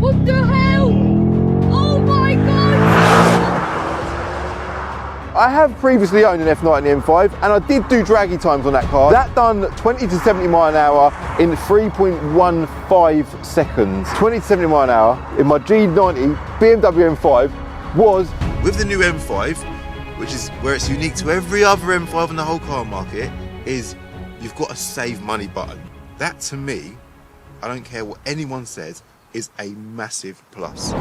What the hell? Oh my god! I have previously owned an F90 M5 and I did do Dragy times on that car. That done 20 to 70 mile an hour in 3.15 seconds. 20 to 70 mile an hour in my G90 BMW M5 was... With the new M5, which is where it's unique to every other M5 in the whole car market, is you've got a save money button. That to me, I don't care what anyone says, is a massive plus.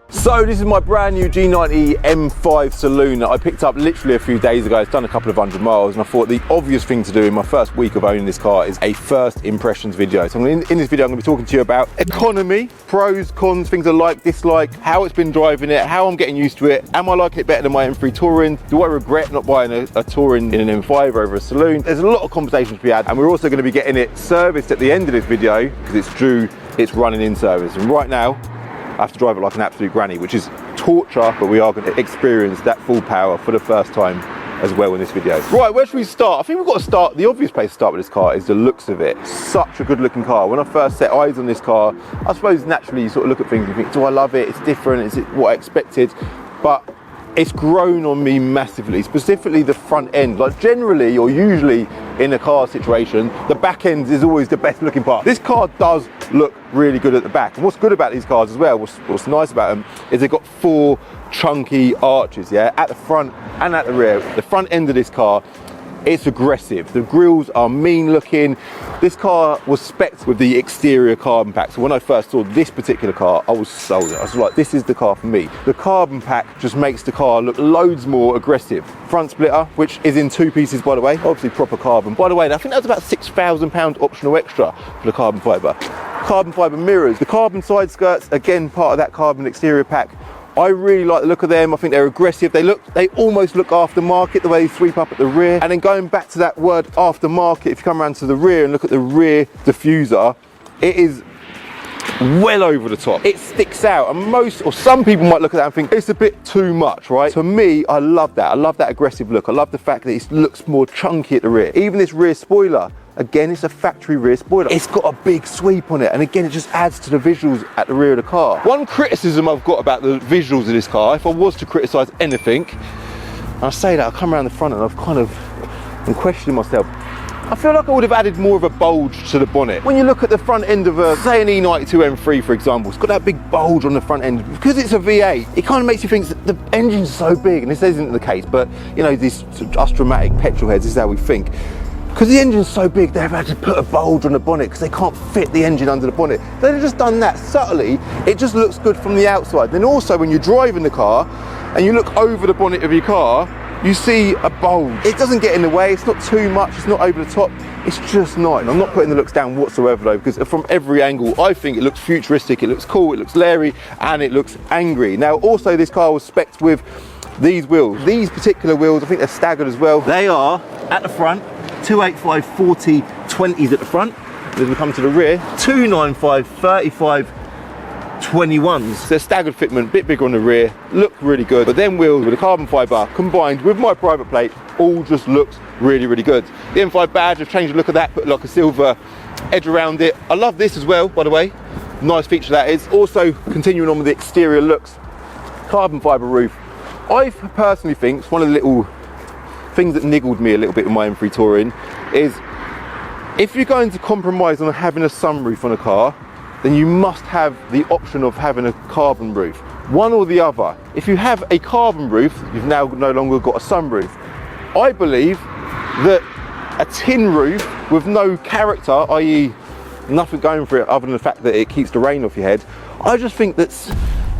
So this is my brand new G90 M5 saloon that I picked up literally a few days ago. It's done a couple of 100 miles and I thought the obvious thing to do in my first week of owning this car is a first impressions video. So in this video I'm going to be talking to you about economy, pros, cons, things I like, dislike, how it's been driving it, how I'm getting used to it, am I liking it better than my M3 Touring, do I regret not buying a Touring in an M5 over a saloon. There's a lot of conversations to be had and we're also going to be getting it serviced at the end of this video because it's running in service, and right now I have to drive it like an absolute granny, which is torture, but we are going to experience that full power for the first time as well in this video. Right, where should we start? I think we've got to start, the obvious place to start with this car is the looks of it. Such a good looking car. When I first set eyes on this car, I suppose naturally you sort of look at things and think, do I love it? It's different, is it what I expected? But it's grown on me massively, specifically the front end. Like generally, or usually in a car situation, the back end is always the best looking part. This car does look really good at the back. And what's good about these cars as well, what's nice about them, is they've got 4 chunky arches, yeah, at the front and at the rear. The front end of this car, it's aggressive. The grills are mean looking. This car was spec'd with the exterior carbon pack. So when I first saw this particular car, I was sold. I was like, this is the car for me. The carbon pack just makes the car look loads more aggressive. Front splitter, which is in 2 pieces, by the way, obviously proper carbon. By the way, I think that's about £6,000 optional extra for the carbon fiber. Carbon fiber mirrors, the carbon side skirts, again, part of that carbon exterior pack. I really like the look of them. I think they're aggressive. They almost look aftermarket, the way they sweep up at the rear. And then going back to that word aftermarket, if you come around to the rear and look at the rear diffuser, it is well over the top. It sticks out, and some people might look at that and think it's a bit too much, right? To me, I love that. I love that aggressive look. I love the fact that it looks more chunky at the rear. Even this rear spoiler, again, it's a factory rear spoiler. It's got a big sweep on it, and again, it just adds to the visuals at the rear of the car. One criticism I've got about the visuals of this car, if I was to criticise anything, and I say that, I come around the front and I'm questioning myself. I feel like I would have added more of a bulge to the bonnet. When you look at the front end of say an E92 M3 for example, it's got that big bulge on the front end. Because it's a V8, it kind of makes you think that the engine's so big, and this isn't the case, but you know, these us dramatic petrol heads, this is how we think. Because the engine's so big, they've had to put a bulge on the bonnet because they can't fit the engine under the bonnet. They've just done that subtly. It just looks good from the outside. Then also when you're driving the car and you look over the bonnet of your car, you see a bulge. It doesn't get in the way, it's not too much, it's not over the top, it's just nice. And I'm not putting the looks down whatsoever though, because from every angle, I think it looks futuristic, it looks cool, it looks leery, and it looks angry. Now also this car was spec'd with these wheels. These particular wheels, I think they're staggered as well. They are, at the front, 285 40 20s at the front. As we come to the rear, 295 35 21s. They're staggered fitment, bit bigger on the rear, look really good. But then wheels with a carbon fiber combined with my private plate all just looks really, really good. The M5 badge, I've changed the look of that, put like a silver edge around it. I love this as well, by the way. Nice feature that is. Also, continuing on with the exterior looks, carbon fiber roof. I personally think it's one of the little things that niggled me a little bit with my M3 Touring is if you're going to compromise on having a sunroof on a car, then you must have the option of having a carbon roof. One or the other. If you have a carbon roof, you've now no longer got a sunroof. I believe that a tin roof with no character, i.e. nothing going for it other than the fact that it keeps the rain off your head, I just think that's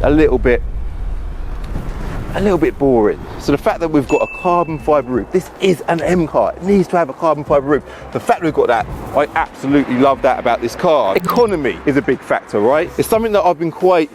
a little bit boring. So the fact that we've got a carbon fiber roof, this is an M car, it needs to have a carbon fiber roof. The fact we've got that, I absolutely love that about this car. Economy is a big factor, right? It's something that I've been quite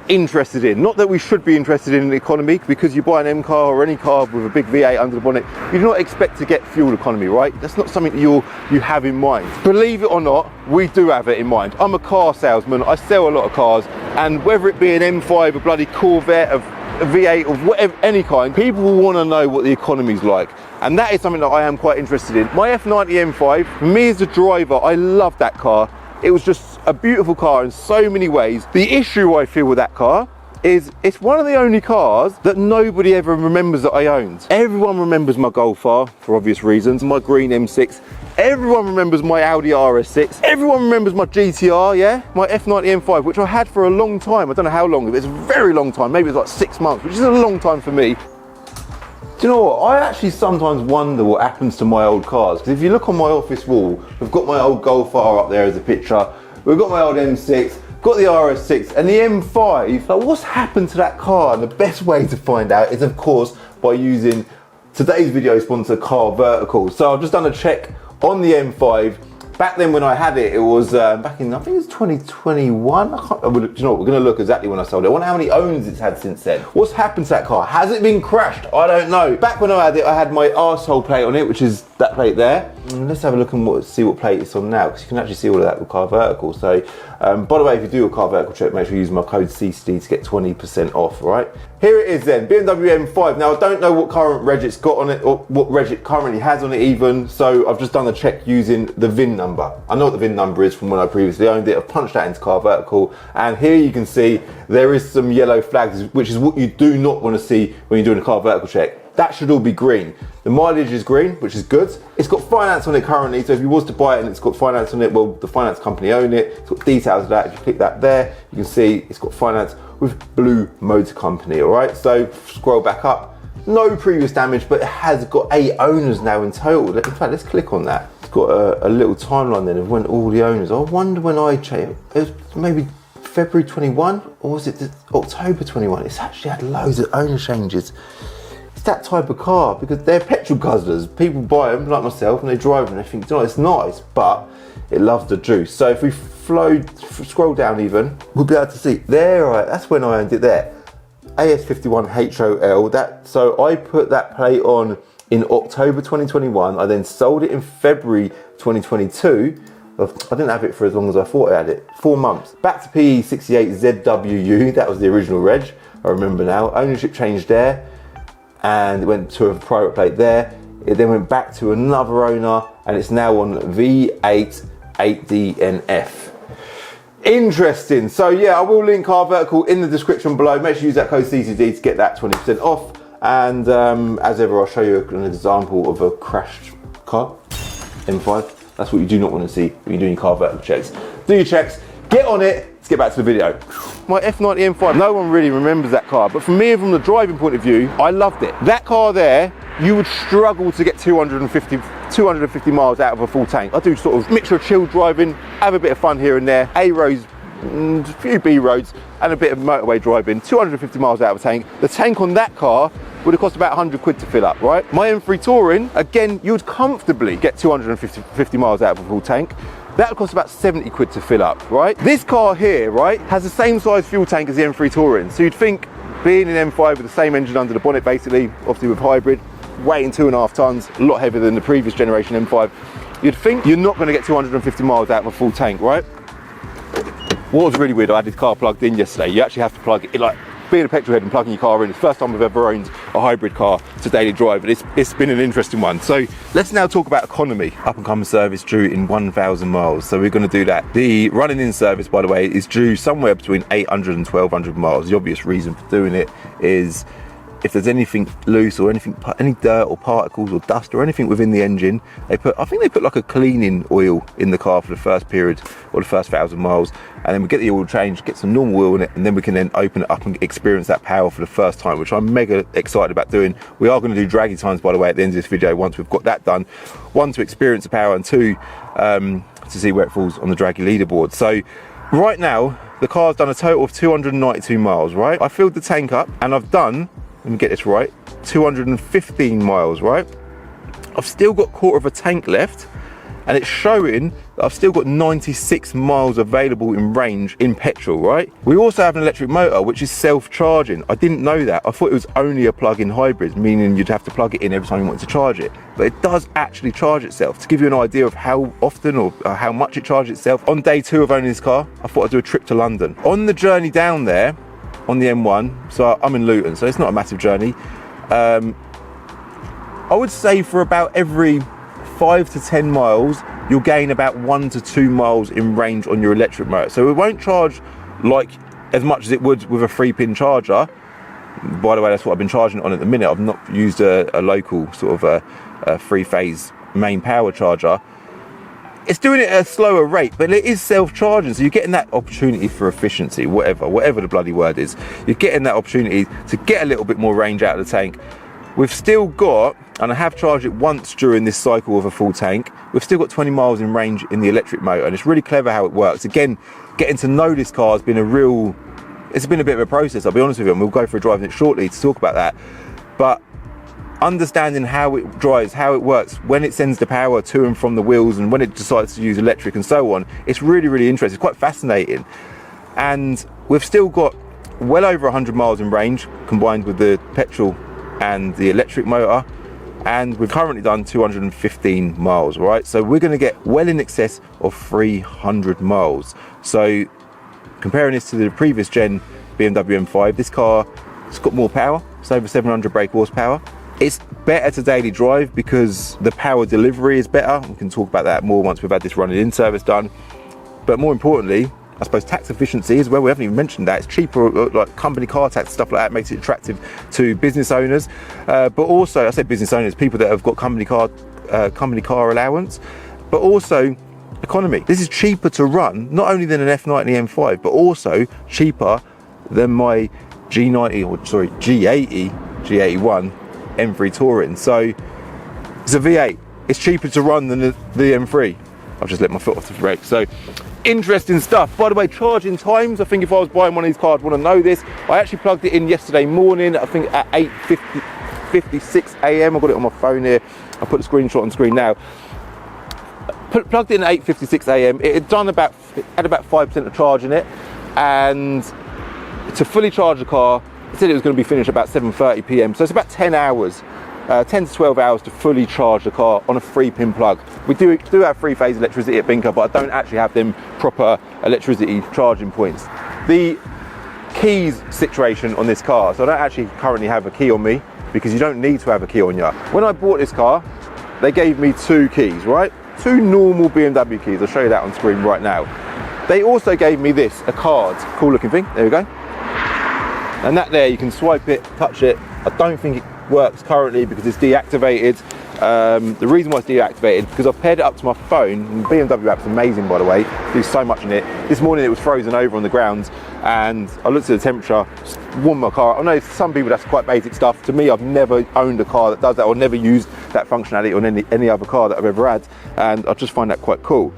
interested in. Not that we should be interested in economy, because you buy an M car or any car with a big V8 under the bonnet, you do not expect to get fuel economy, right? That's not something that you have in mind. Believe it or not, we do have it in mind. I'm a car salesman, I sell a lot of cars, and whether it be an M5, a bloody Corvette, a V8 of whatever, any kind, people will want to know what the economy's like, and that is something that I am quite interested in. My F90 M5, for me as a driver, I love that car. It was just a beautiful car in so many ways. The issue I feel with that car is it's one of the only cars that nobody ever remembers that I owned. Everyone remembers my Golf R for obvious reasons, my green M6. Everyone remembers my Audi RS6. Everyone remembers my GTR, yeah? My F90 M5, which I had for a long time. I don't know how long, but it's a very long time. Maybe it's like 6 months, which is a long time for me. Do you know what? I actually sometimes wonder what happens to my old cars. Because if you look on my office wall, we've got my old Golf R up there as a picture. We've got my old M6, got the RS6 and the M5. Like, what's happened to that car? And the best way to find out is, of course, by using today's video sponsor, carVertical. So I've just done a check on the M5. Back then when I had it, it was back in, I think it was 2021. I can't, do you know what, we're gonna look exactly when I sold it. I wonder how many owners it's had since then. What's happened to that car? Has it been crashed? I don't know. Back when I had it, I had my arsehole plate on it, which is that plate there. Let's have a look and see what plate it's on now, because you can actually see all of that with carVertical. So, by the way, if you do a carVertical check, make sure you use my code CCD to get 20% off, right? Here it is then, BMW M5. Now, I don't know what current reg it's got on it, or what reg it currently has on it even, so I've just done the check using the VIN number. I know what the VIN number is from when I previously owned it. I've punched that into carVertical, and here you can see there is some yellow flags, which is what you do not want to see when you're doing a carVertical check. That should all be green. The mileage is green, which is good. It's got finance on it currently, so if you was to buy it and it's got finance on it, well, the finance company own it. It's got details of that. If you click that there, you can see it's got finance with Blue Motor Company, all right? So scroll back up. No previous damage, but it has got 8 owners now in total. In fact, let's click on that. It's got a little timeline then of when all the owners. I wonder when I changed. It was maybe February 21, or was it October 21? It's actually had loads of owner changes. It's that type of car because they're petrol guzzlers. People buy them like myself and they drive them and they think, you know, it's nice, but it loves the juice. So if we scroll down even, we'll be able to see there. Right, that's when I owned it there. AS51 HOL. So I put that plate on in October 2021. I then sold it in February 2022. I didn't have it for as long as I thought I had it. 4 months. Back to PE68ZWU. That was the original reg. I remember now. Ownership changed there. And it went to a private plate there. It then went back to another owner and it's now on V8 8DNF. Interesting. So yeah, I will link carVertical in the description below. Make sure you use that code CCD to get that 20% off. And as ever, I'll show you an example of a crashed car, M5. That's what you do not want to see when you're doing your carVertical checks. Do your checks, get on it. Let's get back to the video. My F90 M5, no one really remembers that car, but for me, from the driving point of view, I loved it. That car there, you would struggle to get 250 miles out of a full tank. I do sort of mixture of chill driving, have a bit of fun here and there, A roads, a few B roads, and a bit of motorway driving, 250 miles out of a tank. The tank on that car would have cost about 100 quid to fill up, right? My M3 Touring, again, you would comfortably get 250 miles out of a full tank. That would cost about 70 quid to fill up, right? This car here, right, has the same size fuel tank as the M3 Touring. So you'd think being an M5 with the same engine under the bonnet, basically, obviously with hybrid, weighing 2.5 tons, a lot heavier than the previous generation M5, you'd think you're not gonna get 250 miles out of a full tank, right? What was really weird, I had this car plugged in yesterday. You actually have to plug it, like being a petrol head and plugging your car in. It's the first time I've ever owned a hybrid car to daily drive, and it's been an interesting one. So let's now talk about economy. Up and coming service due in 1,000 miles. So we're gonna do that. The running in service, by the way, is due somewhere between 800 and 1,200 miles. The obvious reason for doing it is if there's anything loose or any dirt or particles or dust or anything within the engine, I think they put like a cleaning oil in the car for the first period or the first 1,000 miles, and then we get the oil changed, get some normal oil in it, and then we can then open it up and experience that power for the first time, which I'm mega excited about doing. We are going to do Dragy times, by the way, at the end of this video once we've got that done. 1, to experience the power, and 2, to see where it falls on the Dragy leaderboard. So right now, the car's done a total of 292 miles, right? I filled the tank up and I've done, let me get this right, 215 miles, right? I've still got 1/4 of a tank left, and it's showing that I've still got 96 miles available in range in petrol, right? We also have an electric motor, which is self-charging. I didn't know that. I thought it was only a plug-in hybrid, meaning you'd have to plug it in every time you wanted to charge it. But it does actually charge itself. To give you an idea of how often or how much it charges itself, on day 2 of owning this car, I thought I'd do a trip to London. On the journey down there, on the M1, so I'm in Luton, so it's not a massive journey. I would say for about every 5 to 10 miles, you'll gain about 1 to 2 miles in range on your electric motor. So it won't charge like as much as it would with a 3-pin charger. By the way, that's what I've been charging it on at the minute. I've not used a local sort of a 3-phase main power charger. It's doing it at a slower rate, but it is self-charging, so you're getting that opportunity for efficiency, whatever the bloody word is. You're getting that opportunity to get a little bit more range out of the tank. We've still got, and I have charged it once during this cycle of a full tank, we've still got 20 miles in range in the electric motor, and it's really clever how it works. Again, getting to know this car has been it's been a bit of a process, I'll be honest with you, and we'll go for a drive in it shortly to talk about that. But understanding how it drives, how it works, when it sends the power to and from the wheels, and when it decides to use electric and so on, it's really, really interesting. It's quite fascinating. And we've still got well over 100 miles in range combined with the petrol and the electric motor, and we've currently done 215 miles, right? So we're going to get well in excess of 300 miles. So comparing this to the previous gen BMW M5, this car, it's got more power. It's over 700 brake horsepower. It's better to daily drive because the power delivery is better. We can talk about that more once we've had this running in service done. But more importantly, I suppose tax efficiency as well. We haven't even mentioned that. It's cheaper, like company car tax, stuff like that makes it attractive to business owners. But also, I say business owners, people that have got company car allowance, but also economy. This is cheaper to run, not only than an F90 M5, but also cheaper than my G81 M3 Touring. So it's a V8. It's cheaper to run than the M3. I've just let my foot off the brake. So interesting stuff. By the way, charging times, I think if I was buying one of these cars, I'd want to know this. I actually plugged it in yesterday morning, I think at 8:56 a.m. I've got it on my phone here. I'll put the screenshot on screen now. Plugged it in at 8:56 a.m. It had had about 5% of charge in it, and to fully charge the car, it said it was going to be finished about 7:30 p.m. So it's about 10 hours, 10 to 12 hours to fully charge the car on a 3-pin plug. We do have 3-phase electricity at Binker, but I don't actually have them proper electricity charging points. The keys situation on this car, so I don't actually currently have a key on me because you don't need to have a key on you. When I bought this car, they gave me 2 keys, right? 2 normal BMW keys. I'll show you that on screen right now. They also gave me this, a card. Cool looking thing. There we go. And that there, you can swipe it, touch it. I don't think it works currently because it's deactivated. The reason why it's deactivated, because I've paired it up to my phone, and the BMW app's amazing, by the way, do so much in it. This morning it was frozen over on the ground, and I looked at the temperature, warmed my car. I know some people that's quite basic stuff. To me, I've never owned a car that does that, or never used that functionality on any other car that I've ever had, and I just find that quite cool.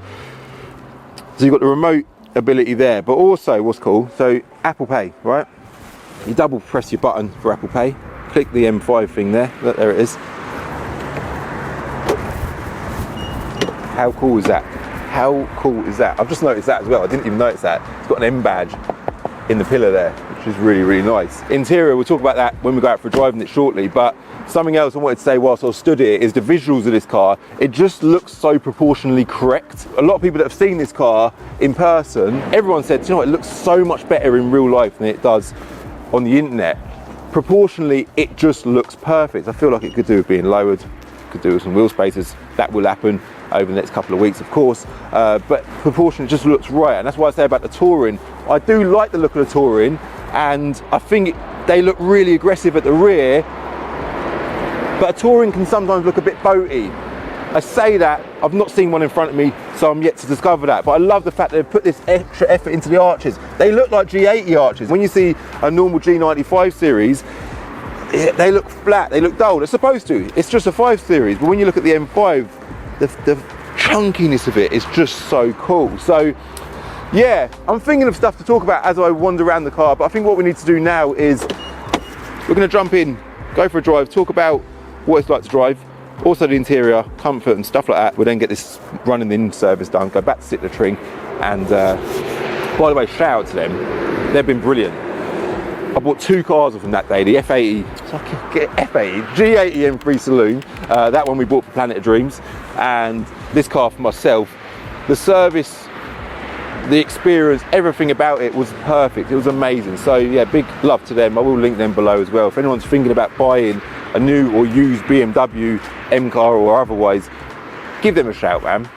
So you've got the remote ability there, but also what's cool, so Apple Pay, right? You double press your button for Apple Pay, click the M5 thing there, look, there it is. How cool is that? How cool is that? I've just noticed that as well, I didn't even notice that. It's got an M badge in the pillar there, which is really, really nice. Interior, we'll talk about that when we go out for a drive in it shortly, but something else I wanted to say whilst I stood here is the visuals of this car. It just looks so proportionally correct. A lot of people that have seen this car in person, everyone said, you know what, it looks so much better in real life than it does on the internet. Proportionally, it just looks perfect. I feel like it could do with being lowered, could do with some wheel spaces. That will happen over the next couple of weeks, of course, but proportionally just looks right. And that's why I say about the Touring, I do like the look of the Touring, and I think they look really aggressive at the rear, but a Touring can sometimes look a bit boaty. I say that, I've not seen one in front of me, so I'm yet to discover that, but I love the fact that they've put this extra effort into the arches. They look like G80 arches. When you see a normal G95 series, they look flat, they look dull. They're supposed to, it's just a 5 series, but when you look at the M5, the chunkiness of it is just so cool. So yeah, I'm thinking of stuff to talk about as I wander around the car, but I think what we need to do now is we're going to jump in, go for a drive, talk about what it's like to drive, also the interior, comfort and stuff like that. We'll then get this running in service done, go back to Citroën, and by the way, shout out to them, they've been brilliant. I bought 2 cars off them that day, the F80, G80 M3 Saloon, that one we bought for Planet of Dreams, and this car for myself. The service, the experience, everything about it was perfect, it was amazing. So yeah, big love to them. I will link them below as well. If anyone's thinking about buying a new or used BMW M car or otherwise, give them a shout, man.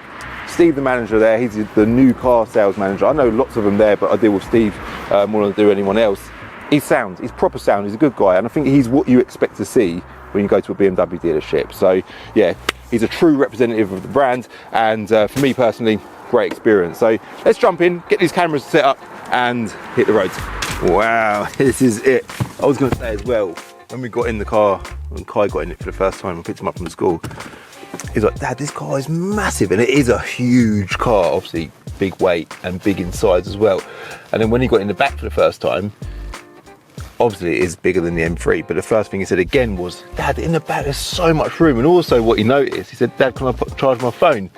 Steve, the manager there, he's the new car sales manager. I know lots of them there, but I deal with Steve more than I do anyone else. He's sound, he's proper sound, he's a good guy, and I think he's what you expect to see when you go to a BMW dealership. So yeah, he's a true representative of the brand, and for me personally, great experience. So let's jump in, get these cameras set up, and hit the roads. Wow, this is it. I was going to say as well, when we got in the car, when Kai got in it for the first time, I picked him up from school, he's like, Dad, this car is massive, and it is a huge car, obviously big weight and big in size as well. And then when he got in the back for the first time, obviously it is bigger than the M3, but the first thing he said again was, Dad, in the back there's so much room. And also what he noticed, he said, Dad, can I charge my phone?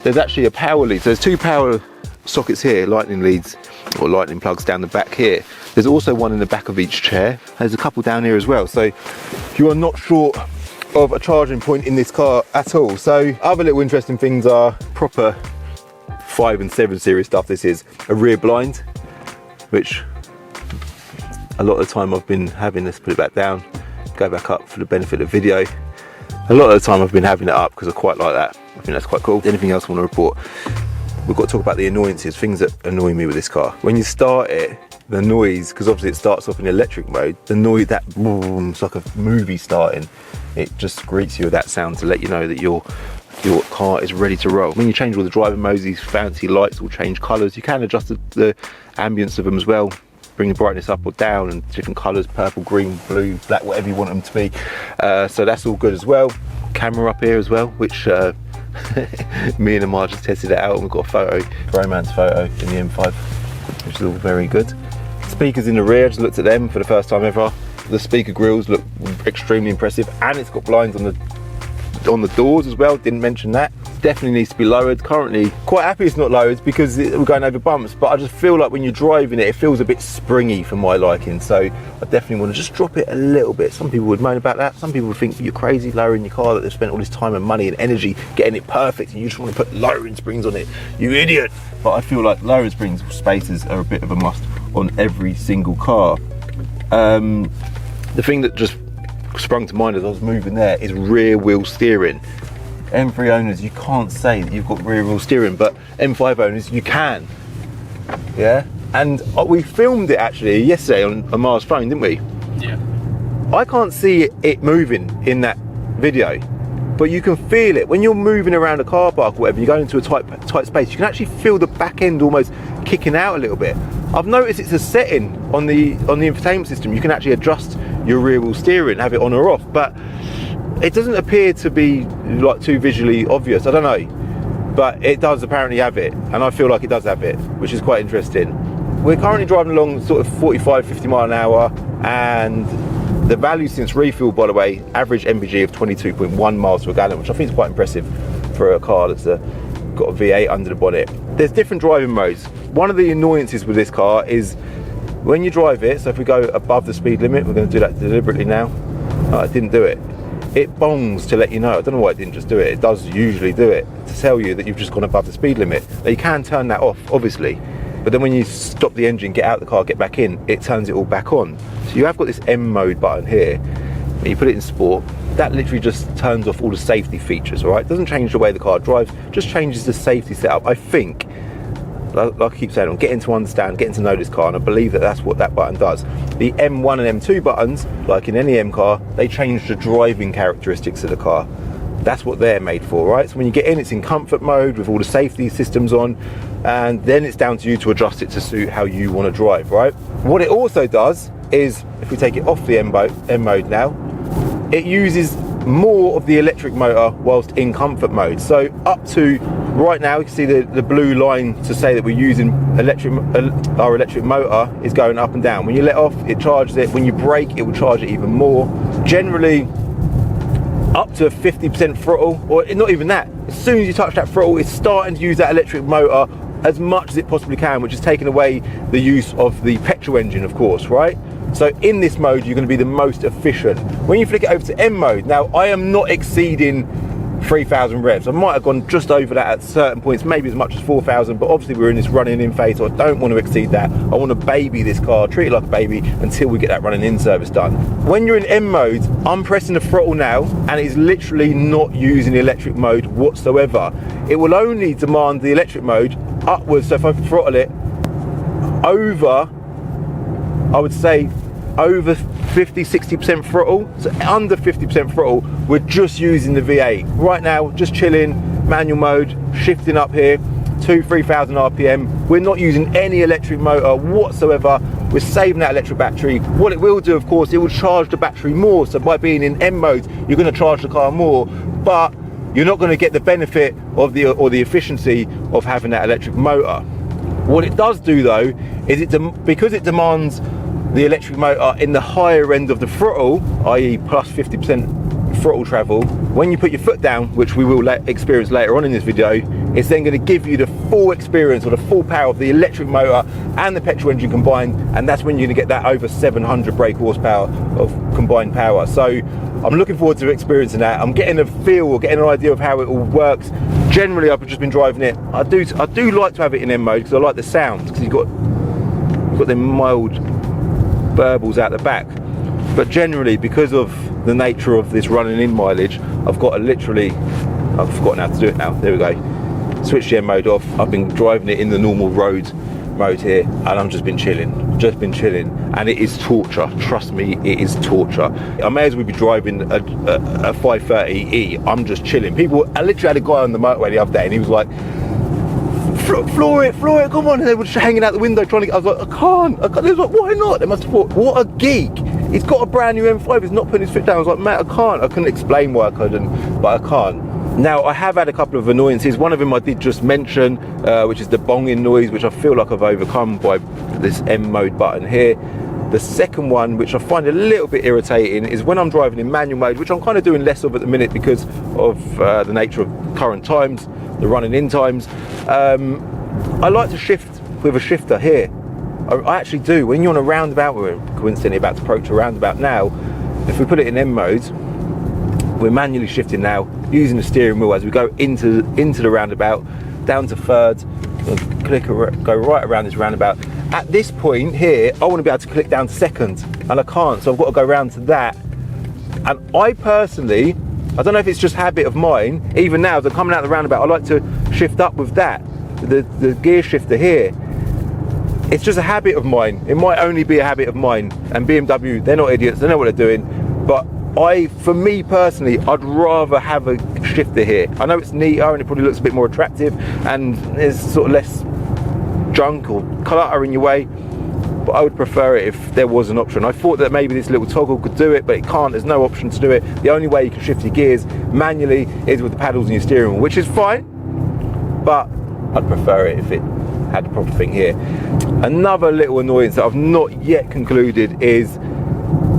There's actually a power lead. So there's two power sockets here, lightning leads or lightning plugs down the back here. There's also one in the back of each chair. There's a couple down here as well. So if you are not short of a charging point in this car at all. So other little interesting things are proper 5 and 7 series stuff. This is a rear blind, which a lot of the time I've been having this, put it back down, go back up for the benefit of video. A lot of the time I've been having it up because I quite like that. I think that's quite cool. Anything else I want to report? We've got to talk about the annoyances, things that annoy me with this car. When you start it, the noise, because obviously it starts off in electric mode, the noise, that boom, it's like a movie starting. It just greets you with that sound to let you know that your car is ready to roll. When you change all the driving modes, these fancy lights will change colours. You can adjust the ambience of them as well. Bring the brightness up or down, and different colours, purple, green, blue, black, whatever you want them to be. So that's all good as well. Camera up here as well, which me and Amar just tested it out, and we've got a photo, romance photo in the M5, which is all very good. Speakers in the rear, just looked at them for the first time ever. The speaker grills look extremely impressive, and it's got blinds on the doors as well. Didn't mention that. Definitely needs to be lowered. Currently quite happy it's not lowered because we're going over bumps, but I just feel like when you're driving it, it feels a bit springy for my liking. So I definitely want to just drop it a little bit. Some people would moan about that. Some people would think you're crazy lowering your car, that they've spent all this time and money and energy getting it perfect, and you just want to put lowering springs on it, you idiot. But I feel like lowering springs spacers are a bit of a must on every single car. The thing that just sprung to mind as I was moving there is rear wheel steering. M3 owners, you can't say that you've got rear wheel steering, but M5 owners, you can. Yeah, and we filmed it actually yesterday on Amar's phone, didn't we? Yeah. I can't see it moving in that video, but you can feel it when you're moving around a car park or whatever. You go into a tight space, you can actually feel the back end almost kicking out a little bit. I've noticed it's a setting on the infotainment system. You can actually adjust your rear wheel steering, have it on or off, but it doesn't appear to be like too visually obvious. I don't know, but it does apparently have it, and I feel like it does have it, which is quite interesting. We're currently driving along sort of 45-50 mile an hour, and the value since refuel, by the way, average MPG of 22.1 miles per gallon, which I think is quite impressive for a car that's got a V8 under the bonnet. There's different driving modes. One of the annoyances with this car is when you drive it, so if we go above the speed limit, we're going to do that deliberately now. I didn't do it. It bongs to let you know. I don't know why it didn't just do it. It does usually do it to tell you that you've just gone above the speed limit. Now you can turn that off, obviously, but then when you stop the engine, get out the car, get back in, it turns it all back on. So you have got this M mode button here. When you put it in sport, that literally just turns off all the safety features, all right? It doesn't change the way the car drives, just changes the safety setup. I think, like I keep saying, I'm getting to understand, getting to know this car, and I believe that that's what that button does. The M1 and M2 buttons, like in any M car, they change the driving characteristics of the car. That's what they're made for, right? So when you get in, it's in comfort mode with all the safety systems on, and then it's down to you to adjust it to suit how you want to drive, right? What it also does is, if we take it off the M mode now, it uses more of the electric motor whilst in comfort mode. So up to right now, you can see the blue line to say that we're using our electric motor is going up and down. When you let off, it charges it. When you brake, it will charge it even more. Generally up to 50% throttle, or not even that. As soon as you touch that throttle, it's starting to use that electric motor as much as it possibly can, which is taking away the use of the petrol engine, of course, right? So in this mode, you're going to be the most efficient. When you flick it over to M mode, now I am not exceeding 3,000 reps. I might have gone just over that at certain points, maybe as much as 4,000, but obviously we're in this running in phase, so I don't want to exceed that. I want to baby this car, treat it like a baby until we get that running in service done. When you're in M mode, I'm pressing the throttle now and it's literally not using the electric mode whatsoever. It will only demand the electric mode upwards, so if I throttle it over, I would say over 50-60% throttle, so under 50% throttle, we're just using the V8. Right now, just chilling, manual mode, shifting up here, 2,000-3,000 RPM. We're not using any electric motor whatsoever. We're saving that electric battery. What it will do, of course, it will charge the battery more. So by being in M mode, you're going to charge the car more, but you're not going to get the benefit of the efficiency of having that electric motor. What it does do though is because it demands the electric motor in the higher end of the throttle, i.e. plus 50% throttle travel, when you put your foot down, which we will experience later on in this video, it's then going to give you the full experience or the full power of the electric motor and the petrol engine combined, and that's when you're going to get that over 700 brake horsepower of combined power. So I'm looking forward to experiencing that. I'm getting a feel or getting an idea of how it all works. Generally, I've just been driving it. I do like to have it in M mode because I like the sound, because you've got them mild burbles out the back. But generally, because of the nature of this running in mileage, I've got to literally, I've forgotten how to do it now. There we go. Switch the M mode off. I've been driving it in the normal road mode here, and I've just been chilling, and it is torture. Trust me, it is torture. I may as well be driving a 530e. I'm just chilling. I literally had a guy on the motorway the other day, and he was like, floor it, come on. And they were just hanging out the window trying to get, I was like, I can't. They was like, why not? They must have thought, what a geek. He's got a brand new M5, he's not putting his foot down. I was like, Matt, I can't. I couldn't explain why I couldn't, but I can't. Now, I have had a couple of annoyances. One of them I did just mention, which is the bonging noise, which I feel like I've overcome by this M mode button here. The second one, which I find a little bit irritating, is when I'm driving in manual mode, which I'm kind of doing less of at the minute because of the nature of current times, the running in times. I like to shift with a shifter here. I actually do. When you're on a roundabout, we're coincidentally about to approach a roundabout now. If we put it in M mode, we're manually shifting now, using the steering wheel as we go into the roundabout, down to third, go right around this roundabout. At this point here, I want to be able to click down to second, and I can't, so I've got to go around to that. And I personally, I don't know if it's just habit of mine, even now as I'm coming out of the roundabout, I like to shift up with that, the gear shifter here. It's just a habit of mine. It might only be a habit of mine, and BMW, they're not idiots, they know what they're doing, but for me personally, I'd rather have a shifter here. I know it's neater and it probably looks a bit more attractive and there's sort of less junk or clutter in your way, but I would prefer it if there was an option. I thought that maybe this little toggle could do it, but it can't. There's no option to do it. The only way you can shift your gears manually is with the paddles in your steering wheel, which is fine, but I'd prefer it if it had the proper thing here. Another little annoyance that I've not yet concluded is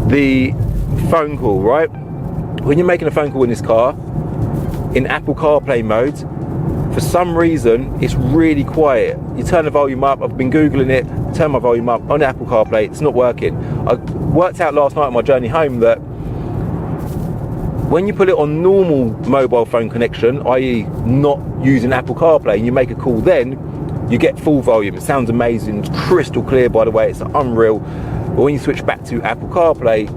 the phone call, right? When you're making a phone call in this car, in Apple CarPlay mode, for some reason, it's really quiet. You turn the volume up, I've been Googling it, turn my volume up on Apple CarPlay, it's not working. I worked out last night on my journey home that when you put it on normal mobile phone connection, i.e. not using Apple CarPlay, and you make a call then, you get full volume. It sounds amazing, it's crystal clear by the way, it's unreal. But when you switch back to Apple CarPlay,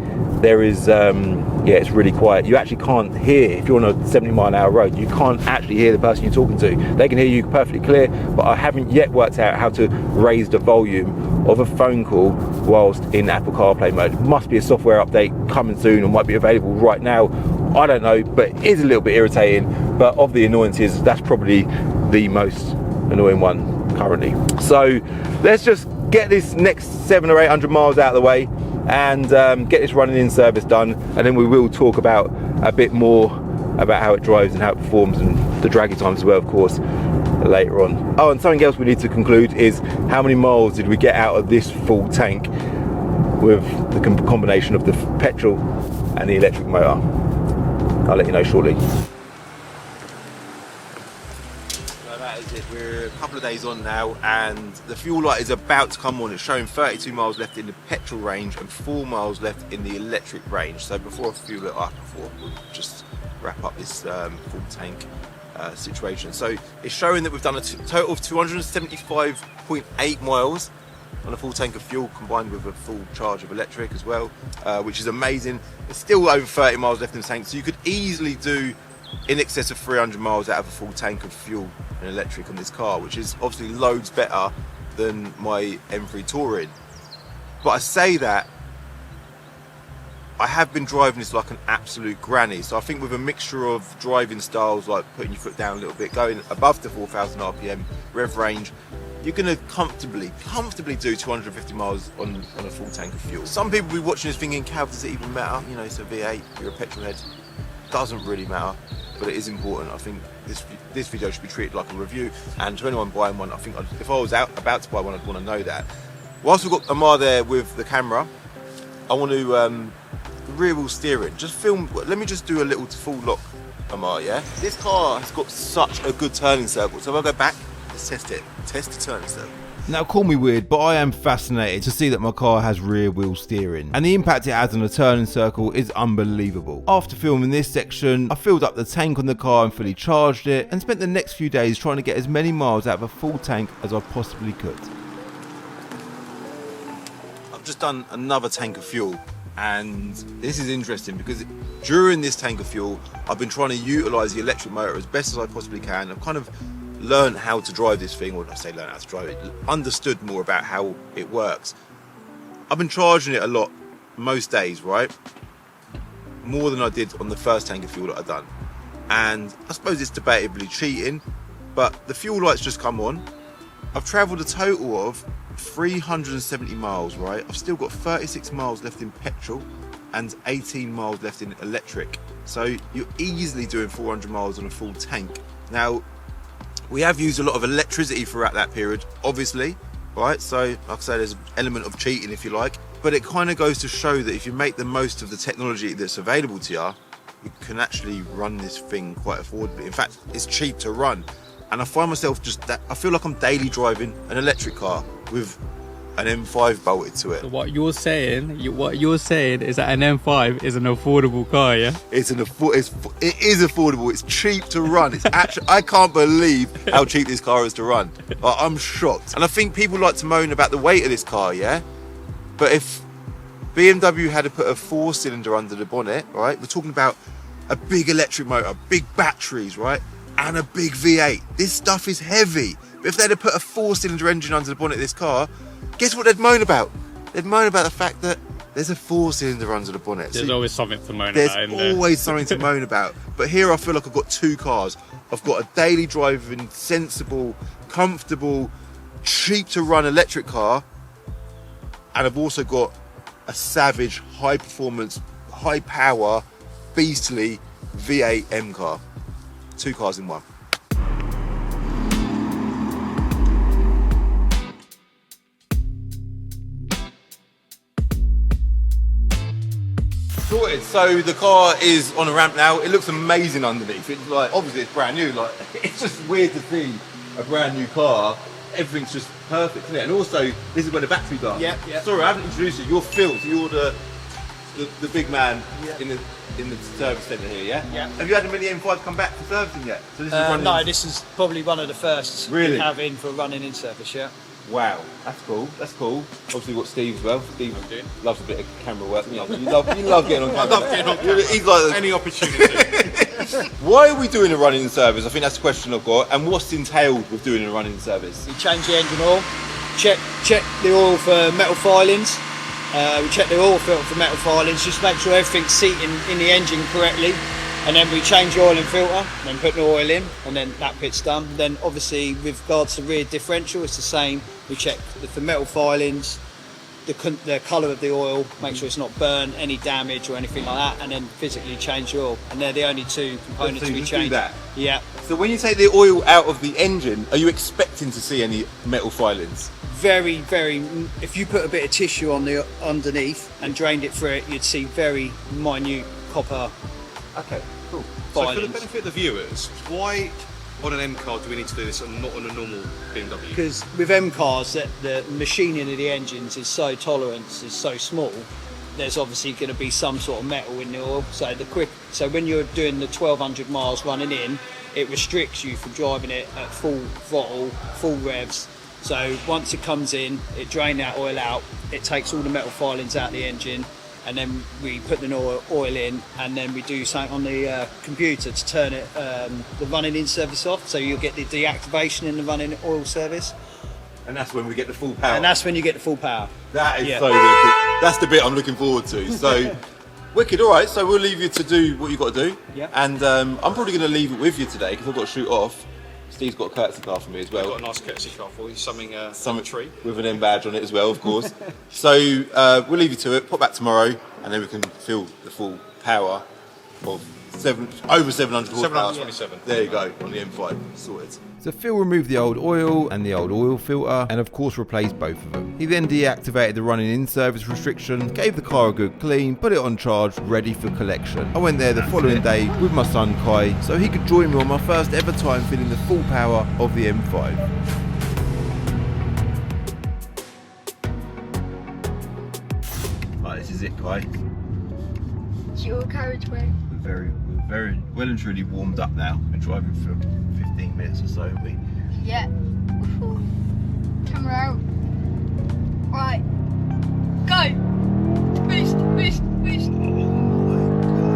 there is, it's really quiet. You actually can't hear, if you're on a 70-mile-an-hour road, you can't actually hear the person you're talking to. They can hear you perfectly clear, but I haven't yet worked out how to raise the volume of a phone call whilst in Apple CarPlay mode. It must be a software update coming soon or might be available right now. I don't know, but it is a little bit irritating. But of the annoyances, that's probably the most annoying one currently. So let's just get this next 700 or 800 miles out of the way and get this running in service done, and then we will talk about a bit more about how it drives and how it performs and the Dragy times as well, of course, later on. Oh, and something else we need to conclude is how many miles did we get out of this full tank with the combination of the petrol and the electric motor. I'll let you know shortly. That is it. We're a couple of days on now and the fuel light is about to come on. It's showing 32 miles left in the petrol range and 4 miles left in the electric range. So before I fuel it up, I thought we'll just wrap up this full tank situation. So it's showing that we've done a total of 275.8 miles on a full tank of fuel combined with a full charge of electric as well, which is amazing. There's still over 30 miles left in the tank, so you could easily do in excess of 300 miles out of a full tank of fuel and electric on this car, which is obviously loads better than my M3 Touring. But I say that, I have been driving this like an absolute granny. So I think with a mixture of driving styles, like putting your foot down a little bit, going above the 4,000 RPM rev range, you're going to comfortably do 250 miles on a full tank of fuel. Some people will be watching this thinking, Cav, does it even matter? You know, it's a V8, you're a petrol head. Doesn't really matter, but it is important. I think this video should be treated like a review, and to anyone buying one, I think if I was about to buy one, I'd want to know that. Whilst we've got Amar there with the camera, I want to rear wheel steering, just film. Let me just do a little full lock, Amar, yeah? This car has got such a good turning circle, so if I go back, let's test it. Test the turning circle. Now, call me weird, but I am fascinated to see that my car has rear wheel steering, and the impact it has on a turning circle is unbelievable. After filming this section, I filled up the tank on the car and fully charged it, and spent the next few days trying to get as many miles out of a full tank as I possibly could. I've just done another tank of fuel, and this is interesting because during this tank of fuel, I've been trying to utilise the electric motor as best as I possibly can. I've kind of learned how to drive this thing, or I say learn how to drive it, understood more about how it works. I've been charging it a lot most days, right? More than I did on the first tank of fuel that I've done. And I suppose it's debatably cheating, but the fuel lights just come on. I've travelled a total of 370 miles, right? I've still got 36 miles left in petrol and 18 miles left in electric. So you're easily doing 400 miles on a full tank. Now, we have used a lot of electricity throughout that period, obviously, right? So, like I say, there's an element of cheating, if you like. But it kind of goes to show that if you make the most of the technology that's available to you, you can actually run this thing quite affordably. In fact, it's cheap to run. And I find myself I feel like I'm daily driving an electric car with an M5 bolted to it. So what you're saying is that an M5 is an affordable car, yeah? It is affordable. It's cheap to run. It's actually, I can't believe how cheap this car is to run. I'm shocked. And I think people like to moan about the weight of this car, yeah? But if BMW had to put a 4-cylinder under the bonnet, right? We're talking about a big electric motor, big batteries, right? And a big V8. This stuff is heavy. But if they'd have put a 4-cylinder engine under the bonnet of this car, guess what they'd moan about? They'd moan about the fact that there's a 4-cylinder under the bonnet. There's always something to moan about. There's always something to moan about. But here I feel like I've got two cars. I've got a daily driving, sensible, comfortable, cheap to run electric car. And I've also got a savage, high performance, high power, beastly V8 M car. Two cars in one. Sorted. So the car is on a ramp now. It looks amazing underneath. It's like, obviously it's brand new. Like, it's just weird to see a brand new car. Everything's just perfect, isn't it? And also, this is where the batteries are. Yeah. Sorry, I haven't introduced you. You're Phil. So you're the big man in the service centre here, yeah? Yeah. Have you had many M5s come back for servicing yet? So this is no, this is probably one of the first really we have in for running in service, yeah. Wow, that's cool. That's cool. Obviously, we've got Steve as well. Steve loves a bit of camera work. You love getting on camera. I love getting on camera. He's like any opportunity. Why are we doing a running service? I think that's the question I've got. And what's entailed with doing a running service? We change the engine oil, check the oil for metal filings. We check the oil filter for metal filings, just make sure everything's seating in the engine correctly. And then we change the oil and filter, then put the oil in, and then that bit's done. Then obviously with regards to rear differential, it's the same. We check the metal filings, the colour of the oil, make sure it's not burnt, any damage or anything like that, and then physically change the oil. And they're the only two components we change. Do that? Yeah. So when you take the oil out of the engine, are you expecting to see any metal filings? Very, very, if you put a bit of tissue on the underneath and drained it through it, you'd see very minute copper. Okay, cool. So for the benefit of the viewers, why on an M car do we need to do this and not on a normal BMW? Because with M cars, the machining of the engines is so tolerant, is so small, there's obviously going to be some sort of metal in the oil. So when you're doing the 1200 miles running in, it restricts you from driving it at full throttle, full revs. So once it comes in, it drains that oil out, it takes all the metal filings out of the engine, and then we put the oil in, and then we do something on the computer to turn it, the running in service off, so you'll get the deactivation in the running oil service. And that's when we get the full power. And that's when you get the full power. That is so good. That's the bit I'm looking forward to. So, wicked. All right, so we'll leave you to do what you've got to do. Yeah. And I'm probably going to leave it with you today because I've got to shoot off. Steve's got a courtesy car for me as well. I've got a nice courtesy car for you, some tree. With an M badge on it as well, of course. So we'll leave you to it, pop back tomorrow, and then we can feel the full power of over 700 horsepower. 727. There you go, on the M5, sorted. So Phil removed the old oil and the old oil filter, and of course replaced both of them. He then deactivated the running in service restriction, gave the car a good clean, put it on charge, ready for collection. I went there the following day with my son Kai, so he could join me on my first ever time feeling the full power of the M5. Right, this is it, Kai. It's your carriageway. We're very well and truly warmed up now. We've been driving for 15 minutes or so, haven't we? Yeah. Woohoo. Camera out. Right. Go. Boost, boost, boost. Oh my god.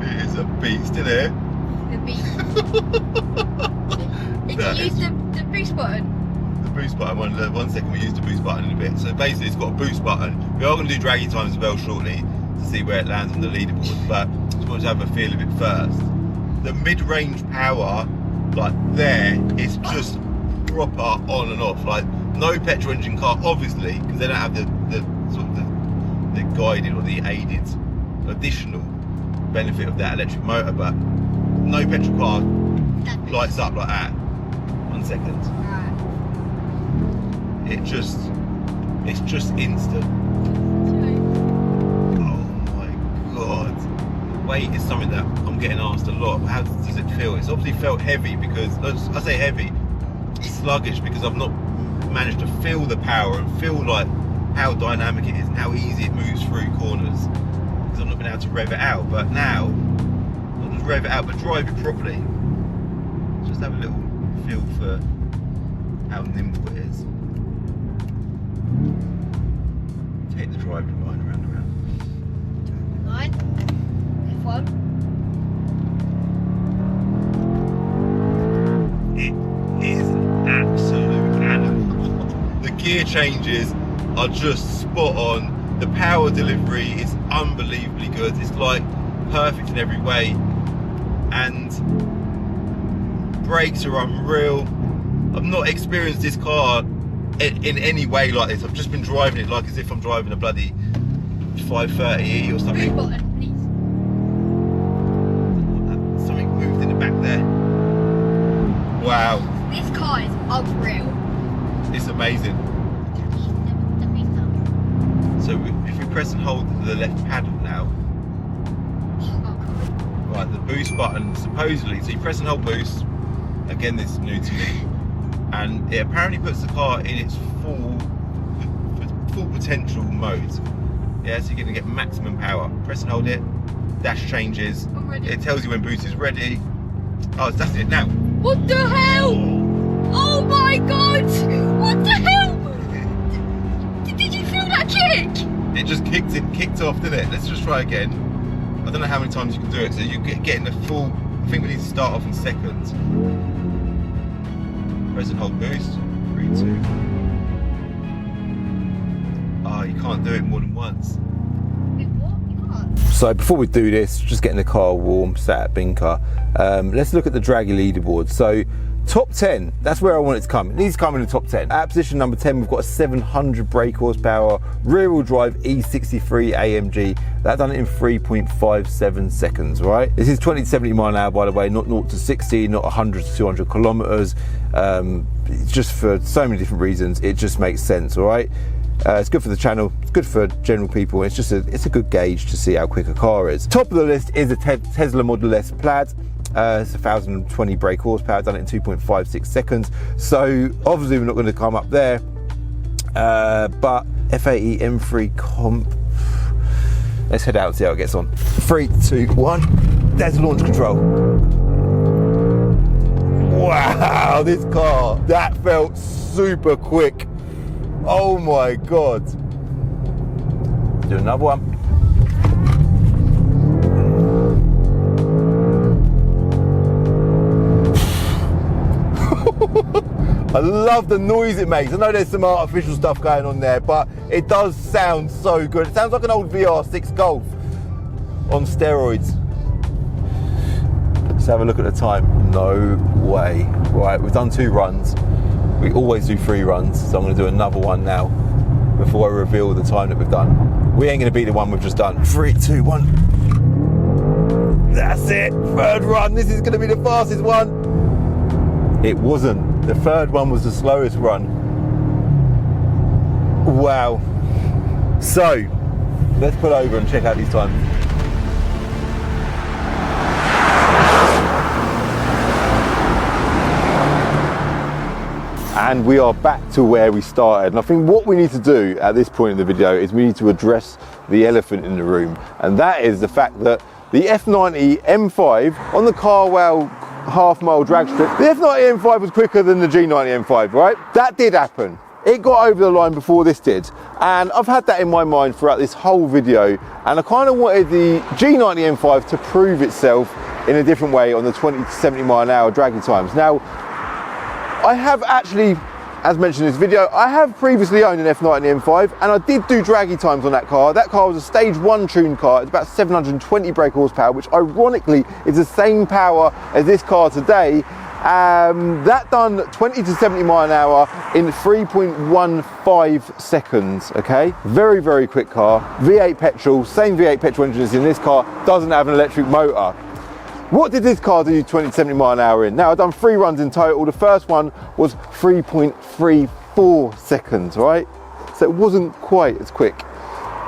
It is a beast, isn't it? The beast. Did you use the boost button? The boost button, one second we used the boost button in a bit. So basically it's got a boost button. We are going to do Dragy times as well shortly to see where it lands on the leaderboard, but just wanted to have a feel of it first. The mid-range power, like there, is just proper on and off. Like no petrol engine car, obviously, because they don't have the sort of the guided or the aided additional benefit of that electric motor, but no petrol car lights up like that. 1 second. Right. It's just instant. Oh my god. The weight is something that I'm getting asked a lot. How does it feel? It's obviously felt heavy because, I say heavy, sluggish, because I've not managed to feel the power and feel like how dynamic it is and how easy it moves through corners, because I've not been able to rev it out. But now, not just rev it out, but drive it properly. Just have a little feel for how nimble it is. Take the driving line around. Line. F1. It is an absolute animal. The gear changes are just spot on. The power delivery is unbelievably good. It's like perfect in every way. And brakes are unreal. I've not experienced this car in any way like this. I've just been driving it like as if I'm driving a bloody 530e or something. Boost button, please. Something moved in the back there. Wow, This car is unreal. it's amazing. The beast up. So if we press and hold the left paddle now, right, the boost button supposedly, so you press and hold boost, again this is new to me, and it apparently puts the car in its full potential mode. Yeah, so you're going to get maximum power. Press and hold it, dash changes, I'm ready. it tells you when boost is ready. Oh, that's it now. What the hell? Oh my god! What the hell? Did you feel that kick? It just kicked off, didn't it? Let's just try again. I don't know how many times you can do it, so you're getting the full. I think we need to start off in seconds. Press and hold boost. 3, 2. Oh, you can't do it more than once. Wait, what? You can't. So before we do this, just getting the car warm, sat at Binker. Let's look at the Dragy leaderboard. So top 10, that's where I want it to come. It needs to come in the top 10. At position number 10, we've got a 700 brake horsepower, rear wheel drive E63 AMG. That done it in 3.57 seconds, right? This is 20 to 70 mile an hour, by the way, not 0 to 60, not 100 to 200 kilometers. It's just for so many different reasons, it just makes sense, all right? It's good for the channel, it's good for general people, it's a good gauge to see how quick a car is. Top of the list is a Tesla Model S Plaid. It's 1,020 brake horsepower, done it in 2.56 seconds. So obviously we're not going to come up there. But F90 M5 comp. Let's head out and see how it gets on. 3, 2, 1. There's the launch control. Wow, this car, that felt super quick. Oh my God. Do another one. I love the noise it makes. I know there's some artificial stuff going on there, but it does sound so good. It sounds like an old VR6 Golf on steroids. Let's have a look at the time. No way. Right, we've done 2 runs. We always do 3 runs, so I'm gonna do another one now before I reveal the time that we've done. We ain't gonna beat the one we've just done. 3, 2, 1. That's it, 3rd run. This is gonna be the fastest one. It wasn't. The 3rd one was the slowest run. Wow. So, let's pull over and check out these times. And we are back to where we started. And I think what we need to do at this point in the video is we need to address the elephant in the room. And that is the fact that the F90 M5 on the CarWow half-mile drag strip, the F90 M5 was quicker than the G90 M5, right? That did happen. It got over the line before this did. And I've had that in my mind throughout this whole video. And I kind of wanted the G90 M5 to prove itself in a different way on the 20 to 70 mile an hour dragging times. Now, I have actually, as mentioned in this video, I have previously owned an F90 M5 and I did do draggy times on that car. That car was a stage 1 tuned car. It's about 720 brake horsepower, which ironically is the same power as this car today. That done 20 to 70 mile an hour in 3.15 seconds, okay? Very, very quick car. V8 petrol, same V8 petrol engine as in this car, doesn't have an electric motor. What did this car do 20 to 70 mile an hour in? Now, I've done 3 runs in total. The first one was 3.34 seconds, right? So it wasn't quite as quick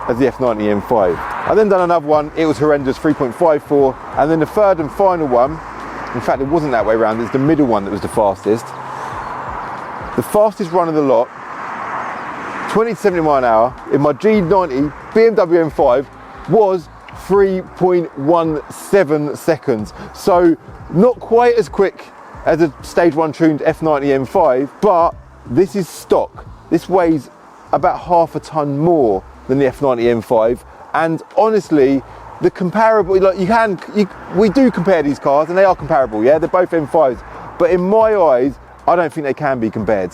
as the F90 M5. I then done another one, it was horrendous, 3.54. And then the 3rd and final one, in fact, it wasn't that way around, it's the middle one that was the fastest. The fastest run of the lot, 20 to 70 mile an hour, in my G90 BMW M5 was 3.17 seconds. So not quite as quick as a stage 1 tuned F90 M5, but this is stock. This weighs about half a ton more than the F90 M5. And honestly, the comparable, like we do compare these cars and they are comparable, yeah? They're both M5s, but in my eyes, I don't think they can be compared.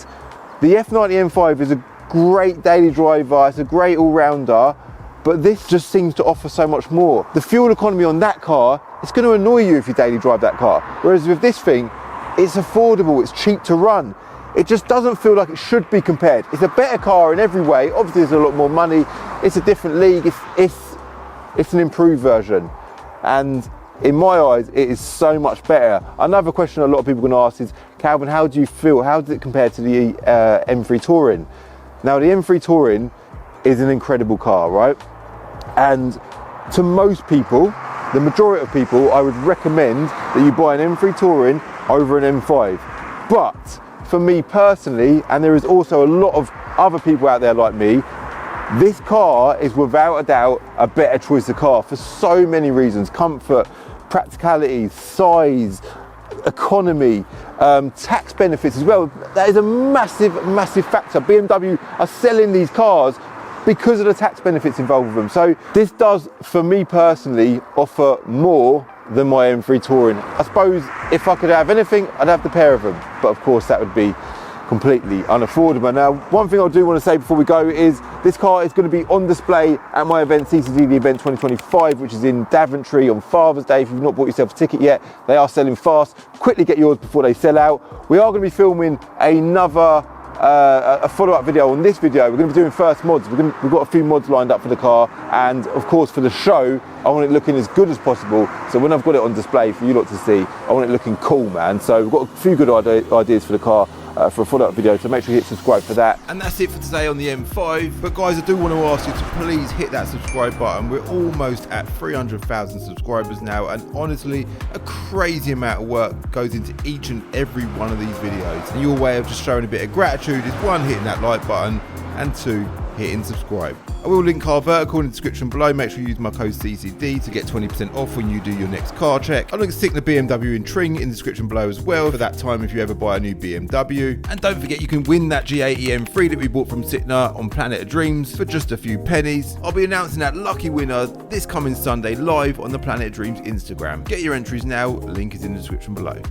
The F90 M5 is a great daily driver, it's a great all-rounder, but this just seems to offer so much more. The fuel economy on that car, it's going to annoy you if you daily drive that car. Whereas with this thing, it's affordable, it's cheap to run. It just doesn't feel like it should be compared. It's a better car in every way. Obviously there's a lot more money. It's a different league. It's an improved version. And in my eyes, it is so much better. Another question a lot of people are going to ask is, Calvin, how do you feel? How does it compare to the M3 Touring? Now the M3 Touring is an incredible car, right? And to most people, the majority of people, I would recommend that you buy an M3 Touring over an M5. But for me personally, and there is also a lot of other people out there like me, this car is without a doubt a better choice of car for so many reasons. Comfort, practicality, size, economy, tax benefits as well. That is a massive, massive factor. BMW are selling these cars because of the tax benefits involved with them. So this does, for me personally, offer more than my M3 Touring. I suppose if I could have anything, I'd have the pair of them. But of course that would be completely unaffordable. Now, one thing I do want to say before we go is this car is going to be on display at my event, CCD The Event 2025, which is in Daventry on Father's Day. If you've not bought yourself a ticket yet, they are selling fast. Quickly get yours before they sell out. We are going to be filming another a follow-up video on this video. We're going to be doing first mods. We've got a few mods lined up for the car, and of course for the show I want it looking as good as possible. So when I've got it on display for you lot to see, I want it looking cool, man. So we've got a few good ideas for the car for a follow-up video, so make sure you hit subscribe for that. And that's it for today on the M5. But guys, I do want to ask you to please hit that subscribe button. We're almost at 300,000 subscribers now, and honestly a crazy amount of work goes into each and every one of these videos, and your way of just showing a bit of gratitude is one, hitting that like button, and 2, hitting subscribe. I will link carVertical in the description below. Make sure you use my code CCD to get 20% off when you do your next car check. I'm going to stick the BMW in Tring in the description below as well for that time if you ever buy a new BMW. And don't forget you can win that G80 M3 that we bought from Sitner on Planet of Dreams for just a few pennies. I'll be announcing that lucky winner this coming Sunday live on the Planet of Dreams Instagram. Get your entries now, link is in the description below.